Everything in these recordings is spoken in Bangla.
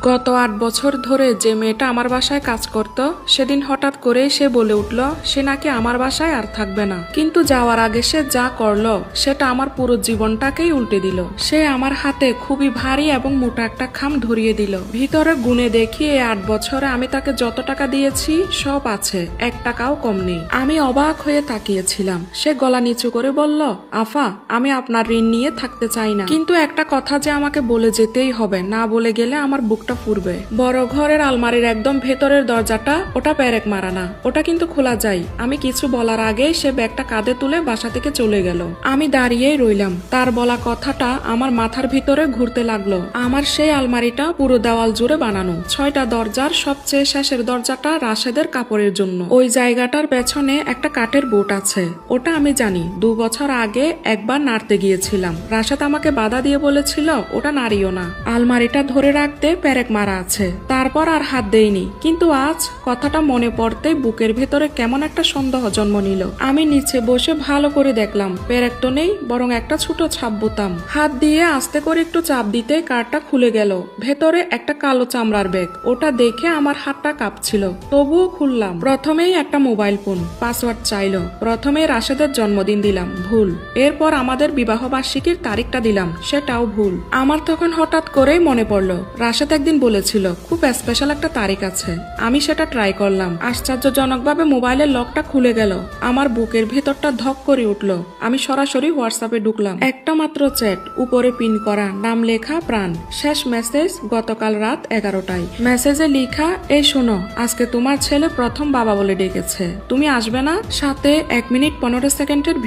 গত ৮ বছর ধরে যে মেয়েটা আমার বাসায় কাজ করত সেদিন হঠাৎ করে সে বলে উঠল সে নাকি আমার বাসায় আর থাকবে না। কিন্তু যাওয়ার আগে সে যা করলো সেটা আমার পুরো জীবনটাকেই উল্টে দিল। সে আমার হাতে খুবই ভারী এবং মোটা একটা খাম ধরিয়ে দিল। ভিতরে গুনে দেখি এই ৮ বছরে আমি তাকে যত টাকা দিয়েছি সব আছে, ১ টাকাও কম নেই। আমি অবাক হয়ে তাকিয়েছিলাম। সে গলা নিচু করে বলল, আফা, আমি আপনার ঋণ নিয়ে থাকতে চাই না, কিন্তু একটা কথা যে আমাকে বলে যেতেই হবে, না বলে গেলে আমার বুকটা পুড়বে। বড় ঘরের আলমারির একদম ভেতরের দরজাটা, ওটা পেরেক মারা না, ওটা কিন্তু খোলা যায়। আমি কিছু বলার আগেই সে ব্যাগটা কাঁধে তুলে বাসা থেকে চলে গেল। আমি দাঁড়িয়েই রইলাম। তার বলা কথাটা আমার মাথার ভিতরে ঘুরতে লাগলো। আমার সেই আলমারিটা পুরো দেওয়াল জুড়ে বানানো, 6টা দরজার সবচেয়ে শেষের দরজাটা রাশেদের কাপড়ের জন্য। ওই জায়গাটার পেছনে একটা কাঠের বোট আছে, ওটা আমি জানি। 2 বছর আগে একবার নাড়তে গিয়েছিলাম, রাশেদ আমাকে বাধা দিয়ে বলেছিল ওটা নাড়িও না, আলমারিটা ধরে রাখতে পেরেক মারা আছে। তারপর আর হাত দেইনি, কিন্তু আজ কথাটা মনে পড়তে বুকের ভেতরে কেমন একটা সন্দেহ জন্ম নিল। আমি নিচে বসে ভালো করে দেখলাম, পেরেক তো নেই, বরং একটা ছোট ছাপ বোতাম। হাত দিয়ে আস্তে করে একটু চাপ দিতে কার্ডটা খুলে গেল। ভেতরে একটা কালো চামড়ার ব্যাগ, ওটা দেখে আমার হাতটা কাঁপছিল, তবুও খুললাম। প্রথমেই একটা মোবাইল ফোন, পাসওয়ার্ড চাইলো। প্রথমে রাশেদের জন্মদিন দিলাম, ভুল। এরপর আমাদের বিবাহ বার্ষিকীর তারিখটা দিলাম, সেটাও ভুল। আমার তখন হঠাৎ করেই মনে পড়লো রাশেদ একদিন বলেছিল খুব স্পেশাল একটা তারিখ আছে। আমি সেটা ট্রাই করলাম। আশ্চর্যজনকভাবে মোবাইলের লকটা খুলে গেল। আমার বুকের ভেতরটা ধক করে উঠলো। আমি সরাসরি হোয়াটসঅ্যাপে ঢুকলাম। একটা মাত্র চ্যাট, উপরে পিন করা, নাম লেখা প্রাণ। শেষ মেসেজ গতকাল রাত 11টায়। মেসেজে লেখা, এই শোনো, আজকে তোমার ছেলে প্রথম বাবা বলে ডেকেছে, তুমি আসবে না? সাথে 1 মিনিট 15 সেকেন্ডের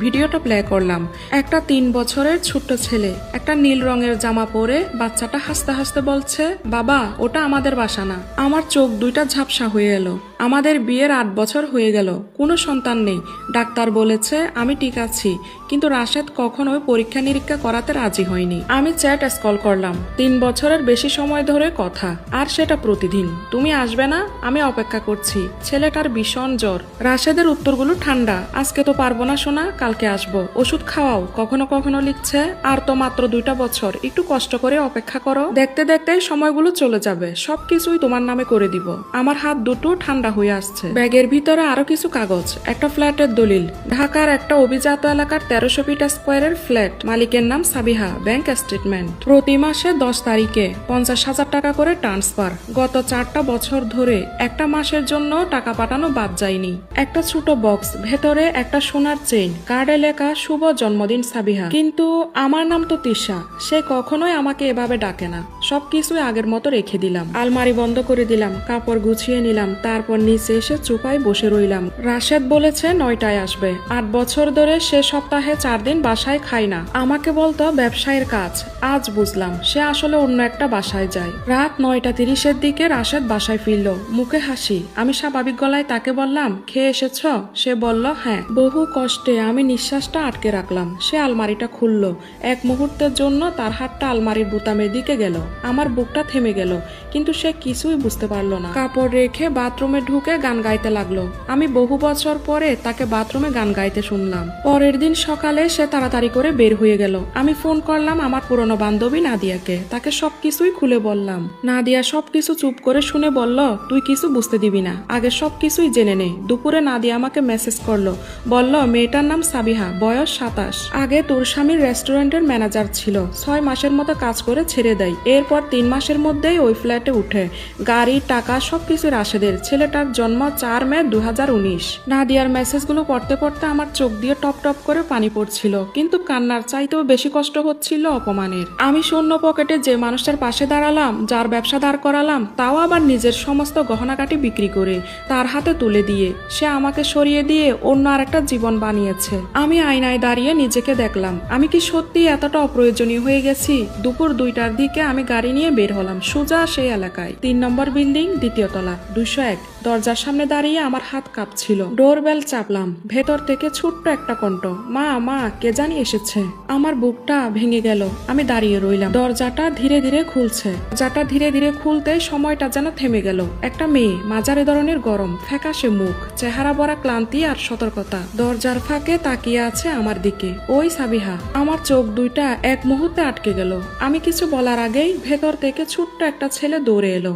ভিডিওটা প্লে করলাম। একটা 3 বছরের ছোট্ট ছেলে, একটা নীল রঙের জামা পরে। বাচ্চাটা হাসতে হাসতে বলছে, বাবা, ওটা আমাদের বাসা না। আমার চোখ দুইটা ঝাপসা হয়ে এলো। আমাদের বিয়ের 8 বছর হয়ে গেল, কোনো সন্তান নেই। ডাক্তার বলেছে আমি ঠিক আছি, কিন্তু রাশেদ কখনোই পরীক্ষা নিরীক্ষা করাতে রাজি হয়নি। আমি চ্যাট স্ক্রল করলাম। 3 বছরের বেশি সময় ধরে কথা, আর সেটা প্রতিদিন। তুমি আসবে না? আমি অপেক্ষা করছি। ছেলেটার ভীষণ জ্বর। রাশেদের উত্তরগুলো ঠান্ডা, আজকে তো পারবো না সোনা, কালকে আসবো। ওষুধ খাওয়াও। কখনো কখনো লিখছে, আর তো মাত্র 2টা বছর, একটু কষ্ট করে অপেক্ষা করো। দেখতে দেখতে সময়গুলো চলে যাবে, সবকিছুই তোমার নামে করে দিব। আমার হাত দুটো ঠান্ডা হয়ে আসছে। ব্যাগের ভিতরে আরো কিছু কাগজ, একটা ফ্ল্যাটের দলিল, ঢাকার একটা অভিজাত এলাকার 1300 ফিট স্কোয়ারের ফ্ল্যাট, মালিকের নাম সাবিহা, ব্যাংক স্টেটমেন্ট, প্রতি মাসে 10 তারিখে 50,000 টাকা করে ট্রান্সফার। গত 4টা বছর ধরে একটা মাসের জন্য টাকা পাঠানো বাদ যায়নি। একটা ছোট বক্স, ভেতরে একটা সোনার চেইন, কার্ডে লেখা শুভ জন্মদিন সাবিহা। কিন্তু আমার নাম তো তিশা, সে কখনোই আমাকে এভাবে ডাকে না। সবকিছুই আগের মতো রেখে দিলাম। আলমারি বন্ধ করে দিলাম, কাপড় গুছিয়ে নিলাম, তারপর নিচে এসে চুপায় বসে রইলাম। রাশেদ বলেছে 9টায় আসবে। 8 বছর ধরে সে সপ্তাহে 4 দিন বাসায় খায় না। আমাকে বলতো ব্যবসায়ের কাজ। আজ বুঝলাম সে আসলে অন্য একটা বাসায় যায়। রাত 9:30-এর দিকে রাশেদ বাসায় ফিরল, মুখে হাসি। আমি স্বাভাবিক গলায় তাকে বললাম, খেয়ে এসেছ? সে বলল হ্যাঁ। বহু কষ্টে আমি নিঃশ্বাসটা আটকে রাখলাম। সে আলমারিটা খুলল। এক মুহূর্তের জন্য তার হাতটা আলমারির বোতামের দিকে গেল। আমার বুকটা থেমে গেল, কিন্তু সে কিছুই বুঝতে পারল না। কাপড় রেখে বাথরুমে ঢুকে গান গাইতে লাগলো। আমি বহু বছর পরে তাকে বাথরুমে গান গাইতে শুনলাম। পরের দিন সকালে সে তাড়াতাড়ি করে বের হয়ে গেল। আমি ফোন করলাম আমার পুরনো বান্ধবী নাদিয়াকে, তাকে সবকিছুই খুলে বললাম। নাদিয়া সবকিছু চুপ করে শুনে বলল, তুই কিছু বুঝতে দিবি না, আগে সবকিছুই জেনে নে। দুপুরে নাদিয়া আমাকে মেসেজ করলো, বলল মেয়েটার নাম সাবিহা, বয়স 27, আগে তোর স্বামীর রেস্টুরেন্টের ম্যানেজার ছিল, 6 মাসের মতো কাজ করে ছেড়ে দেয়। এরপর 3 মাসের মধ্যেই ওই ফ্ল্যাটে উঠে। গাড়ি, টাকা সবকিছু রাশেদের। ছেলেটার জন্ম 4 মে 2019। নাদিয়ার মেসেজগুলো পড়তে পড়তে আমার চোখ দিয়ে টপ টপ করে পানি পড়ছিল, কিন্তু কান্নার চাইতেও বেশি কষ্ট হচ্ছিল অপমানের। আমি শূন্য পকেটে যে মানুষটার পাশে দাঁড়ালাম, যার ব্যবসা দাঁড় করালাম, তাও আবার নিজের সমস্ত গহনাগাটি বিক্রি করে তার হাতে তুলে দিয়ে, সে আমাকে সরিয়ে দিয়ে অন্য আর একটা জীবন বানিয়েছে। আমি আয়নায় দাঁড়িয়ে নিজেকে দেখলাম, আমি কি সত্যি এতটা অপ্রয়োজনীয় হয়ে গেছি? দুপুর 2টার দিকে আমি গাড়ি নিয়ে বের হলাম সোজা সেই এলাকায়। 3 নম্বর বিল্ডিং, 2য় তলা, 201। দরজার সামনে দাঁড়িয়ে আমার হাত কাঁপছিল। ডোরবেল চাপলাম। ভেতর থেকে ছোট্ট একটা কণ্ঠ, মা মা, কে জানি এসেছে। আমার বুকটা ভেঙে গেল। আমি দাঁড়িয়ে রইলাম। দরজাটা ধীরে ধীরে খুলছে। দরজাটা ধীরে ধীরে খুলতে সময়টা যেন থেমে গেল। একটা মেয়ে, মাঝারি ধরনের গরম, ফ্যাকাশে মুখ, চেহারা ভরা ক্লান্তি আর সতর্কতা, দরজার ফাঁকে তাকিয়ে আছে আমার দিকে। ওই সাবিহা। আমার চোখ দুইটা এক মুহূর্তে আটকে গেল। আমি কিছু বলার আগেই ভেতর থেকে ছোট্ট একটা ছেলে দৌড়ে এলো।